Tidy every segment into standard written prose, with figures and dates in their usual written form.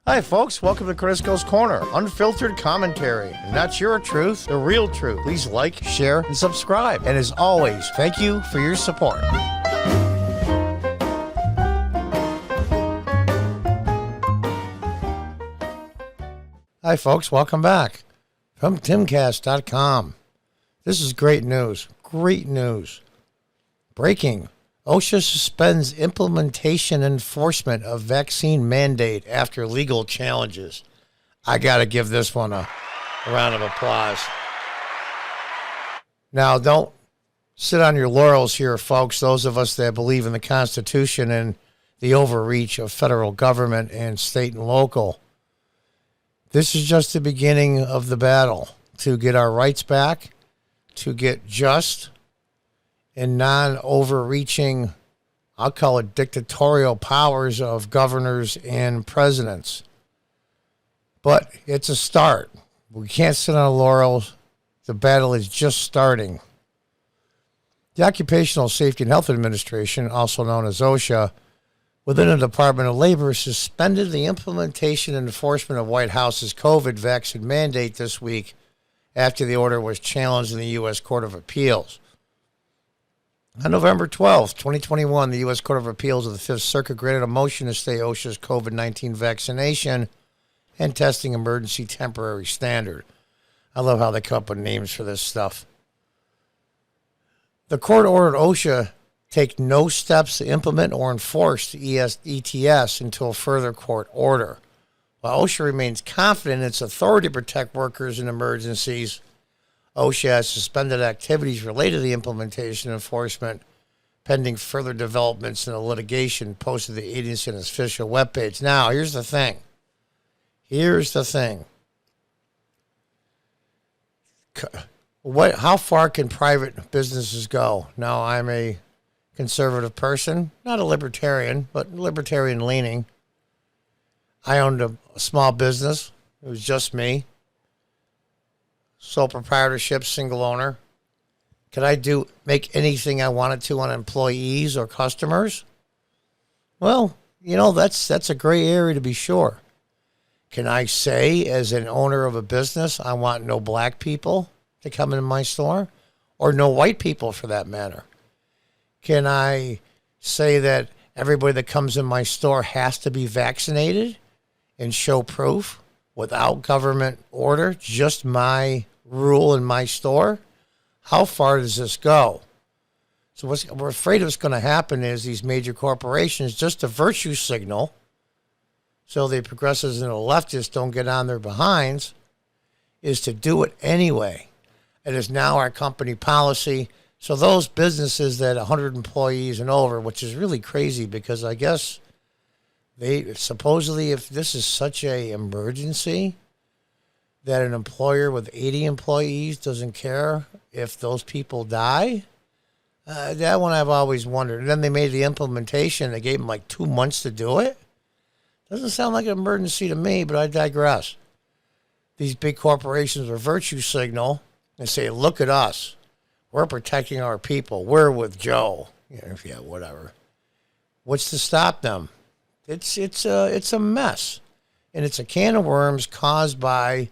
Hi, folks. Welcome to Crisco's Corner. Unfiltered commentary. Not your truth, the real truth. Please like, share, and subscribe. And as always, thank you for your support. Hi, folks. Welcome back from timcast.com. This is great news. Great news. Breaking. OSHA suspends implementation enforcement of vaccine mandate after legal challenges. I got to give this one a round of applause. Now, don't sit on your laurels here, folks, those of us that believe in the Constitution and the overreach of federal government and state and local. This is just the beginning of the battle to get our rights back, to get just and non-overreaching, I'll call it dictatorial powers of governors and presidents. But it's a start. We can't sit on our laurels. The battle is just starting. The Occupational Safety and Health Administration, also known as OSHA, within the Department of Labor, suspended the implementation and enforcement of White House's COVID vaccine mandate this week after the order was challenged in the U.S. Court of Appeals. On November 12, 2021, the U.S. Court of Appeals of the Fifth Circuit granted a motion to stay OSHA's COVID-19 vaccination and testing emergency temporary standard. I love how they come up with names for this stuff. The court ordered OSHA take no steps to implement or enforce the ETS until further court order. While OSHA remains confident in its authority to protect workers in emergencies, OSHA has suspended activities related to the implementation and enforcement pending further developments in the litigation posted to the agency on its official webpage. Now, here's the thing. How far can private businesses go? Now, I'm a conservative person, not a libertarian, but libertarian leaning. I owned a small business. It was just me. Sole proprietorship, single owner. Could I make anything I wanted to on employees or customers? Well, that's a gray area to be sure. Can I say as an owner of a business, I want no black people to come in my store or no white people for that matter? Can I say that everybody that comes in my store has to be vaccinated and show proof without government order, just my rule in my store? How far does this go? So what we're afraid of what's going to happen is these major corporations, just a virtue signal, so the progressives and the leftists don't get on their behinds, is to do it anyway. It is now our company policy. So those businesses that 100 employees and over, which is really crazy because I guess they supposedly, if this is such a emergency, that an employer with 80 employees doesn't care if those people die? That one I've always wondered. And then they made the implementation. They gave them like 2 months to do it. Doesn't sound like an emergency to me, but I digress. These big corporations are virtue signal and say, look at us. We're protecting our people. We're with Joe. Yeah, whatever. What's to stop them? It's a mess. And it's a can of worms caused by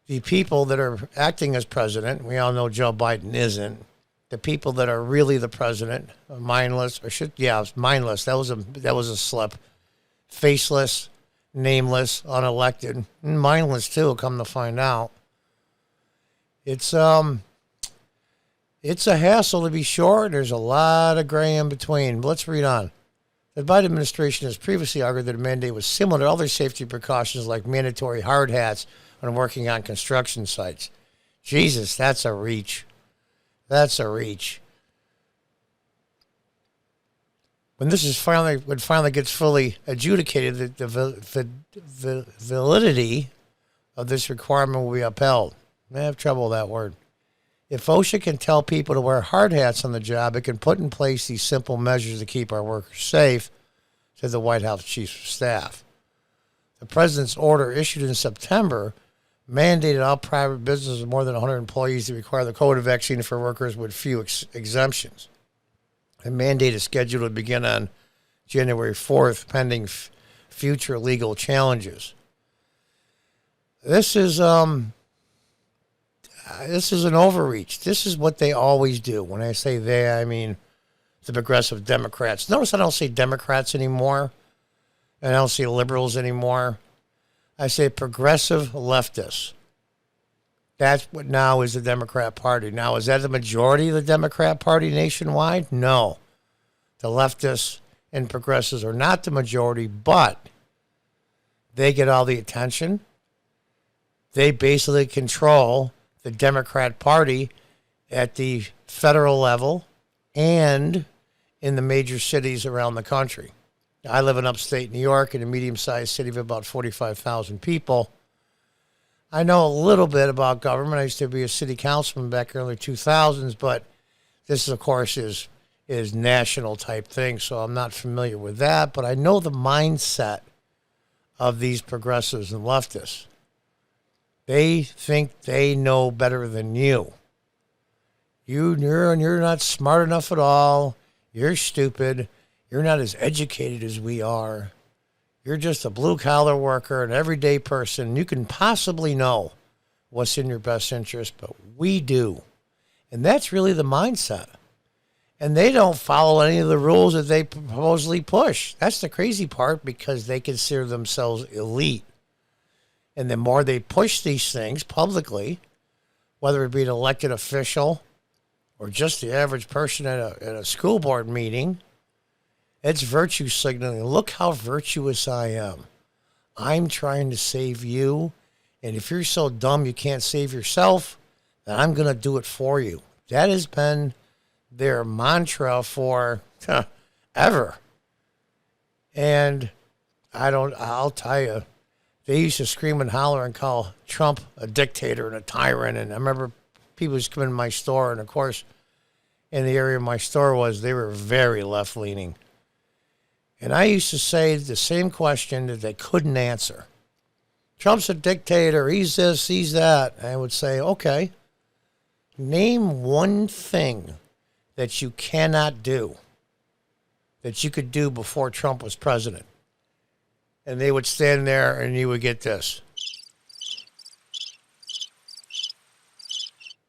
the people that are acting as president. We all know Joe Biden isn't. The people that are really the president, mindless, mindless. That was a slip. Faceless, nameless, unelected, and mindless too, come to find out. It's a hassle to be sure. There's a lot of gray in between. But let's read on. The Biden administration has previously argued that a mandate was similar to other safety precautions like mandatory hard hats when working on construction sites. Jesus, that's a reach. That's a reach. When finally gets fully adjudicated, the validity of this requirement will be upheld. I have trouble with that word. If OSHA can tell people to wear hard hats on the job, it can put in place these simple measures to keep our workers safe, said the White House Chief of Staff. The president's order issued in September mandated all private businesses with more than 100 employees to require the COVID vaccine for workers with few exemptions. The mandate is scheduled to begin on January 4th, pending future legal challenges. This is an overreach. This is what they always do. When I say they, I mean the progressive Democrats. Notice I don't say Democrats anymore, and I don't say liberals anymore. I say progressive leftists. That's what now is the Democrat Party. Now, is that the majority of the Democrat Party nationwide? No. The leftists and progressives are not the majority, but they get all the attention. They basically control the Democrat Party at the federal level and in the major cities around the country. I live in upstate New York in a medium-sized city of about 45,000 people. I know a little bit about government. I used to be a city councilman back in the early 2000s, but this, of course, is national type thing, so I'm not familiar with that. But I know the mindset of these progressives and leftists. They think they know better than you. You're not smart enough at all. You're stupid. You're not as educated as we are. You're just a blue-collar worker, an everyday person. You can possibly know what's in your best interest, but we do. And that's really the mindset. And they don't follow any of the rules that they supposedly push. That's the crazy part, because they consider themselves elite. And the more they push these things publicly, whether it be an elected official or just the average person at a school board meeting, it's virtue signaling. Look how virtuous I am. I'm trying to save you. And if you're so dumb you can't save yourself, then I'm going to do it for you. That has been their mantra for ever. And I'll tell you, they used to scream and holler and call Trump a dictator and a tyrant. And I remember people used to come in my store, and of course, in the area my store was, they were very left-leaning. And I used to say the same question that they couldn't answer. Trump's a dictator, he's this, he's that. And I would say, okay, name one thing that you cannot do that you could do before Trump was president. And they would stand there and you would get this.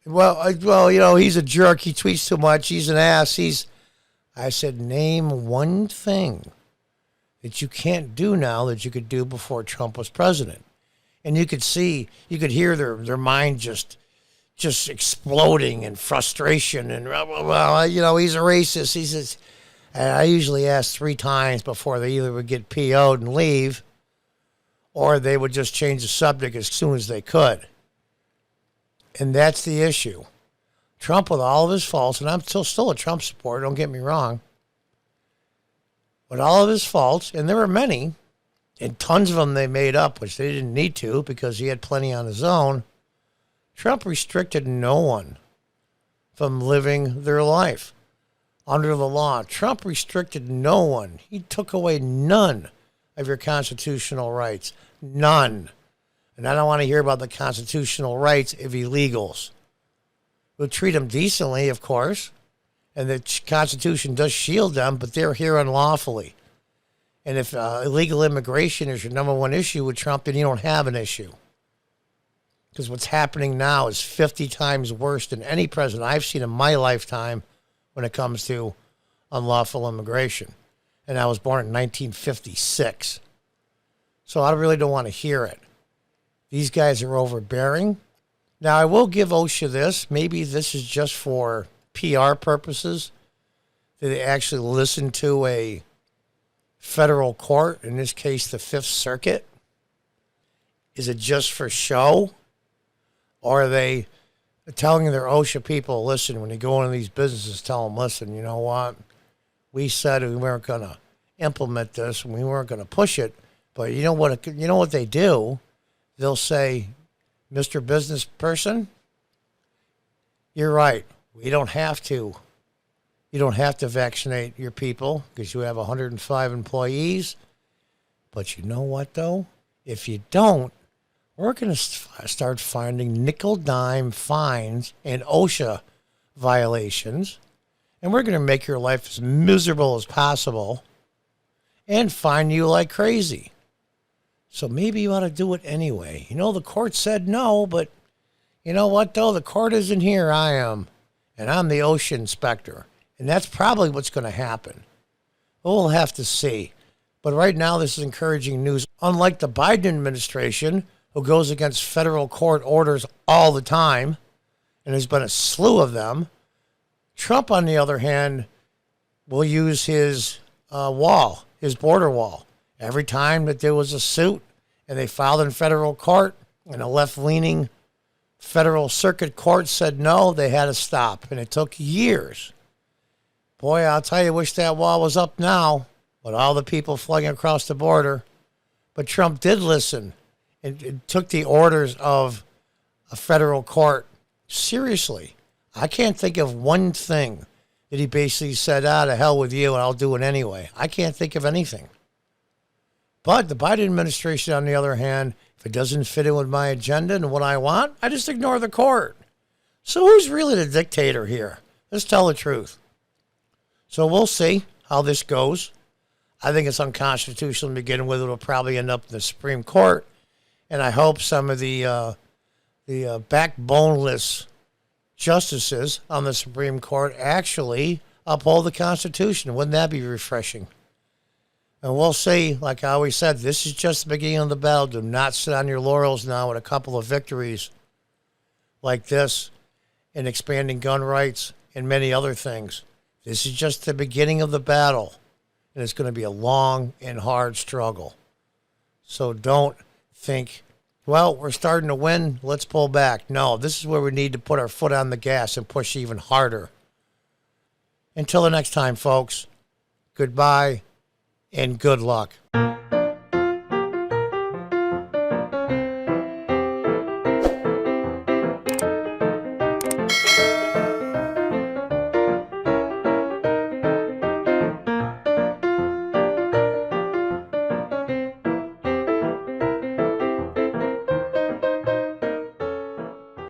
Well, you know, he's a jerk. He tweets too much. He's an ass. I said, name one thing that you can't do now that you could do before Trump was president. And you could hear their mind just exploding in frustration. And, well, you know, he's a racist. And I usually ask 3 times before they either would get PO'd and leave, or they would just change the subject as soon as they could. And that's the issue. Trump, with all of his faults, and I'm still a Trump supporter, don't get me wrong, with all of his faults, and there were many, and tons of them they made up, which they didn't need to because he had plenty on his own, Trump restricted no one from living their life under the law. Trump restricted no one. He took away none of your constitutional rights. None. And I don't want to hear about the constitutional rights of illegals. We'll treat them decently, of course, and the Constitution does shield them, but they're here unlawfully. And if illegal immigration is your number one issue with Trump, then you don't have an issue. Because what's happening now is 50 times worse than any president I've seen in my lifetime when it comes to unlawful immigration. And I was born in 1956. So I really don't want to hear it. These guys are overbearing. Now, I will give OSHA this. Maybe this is just for PR purposes. Did they actually listen to a federal court, in this case, the Fifth Circuit? Is it just for show? Or are they telling their OSHA people, listen, when you go into these businesses, tell them, listen, you know what? We said we weren't going to implement this and we weren't going to push it. But you know what they do? They'll say, Mr. Business Person, you're right. We don't have to. You don't have to vaccinate your people because you have 105 employees. But you know what, though? If you don't, we're going to start finding nickel-dime fines and OSHA violations, and we're going to make your life as miserable as possible and fine you like crazy. So maybe you ought to do it anyway. You know, the court said no, but you know what, though? The court isn't here. I am. And I'm the OSHA inspector. And that's probably what's going to happen. We'll have to see. But right now, this is encouraging news. Unlike the Biden administration, who goes against federal court orders all the time, and there's been a slew of them, Trump, on the other hand, will use his wall, his border wall. Every time that there was a suit and they filed in federal court and a left-leaning federal circuit court said no, they had to stop. And it took years. Boy, I'll tell you, wish that wall was up now with all the people flooding across the border. But Trump did listen and took the orders of a federal court seriously. I can't think of one thing that he basically said, to hell with you and I'll do it anyway. I can't think of anything. But the Biden administration, on the other hand, if it doesn't fit in with my agenda and what I want, I just ignore the court. So who's really the dictator here? Let's tell the truth. So we'll see how this goes. I think it's unconstitutional to begin with. It'll probably end up in the Supreme Court. And I hope some of the backboneless justices on the Supreme Court actually uphold the Constitution. Wouldn't that be refreshing? And we'll see. Like I always said, this is just the beginning of the battle. Do not sit on your laurels now with a couple of victories like this in expanding gun rights and many other things. This is just the beginning of the battle, and it's going to be a long and hard struggle. So don't think, well, we're starting to win, let's pull back. No, this is where we need to put our foot on the gas and push even harder. Until the next time, folks, goodbye and good luck.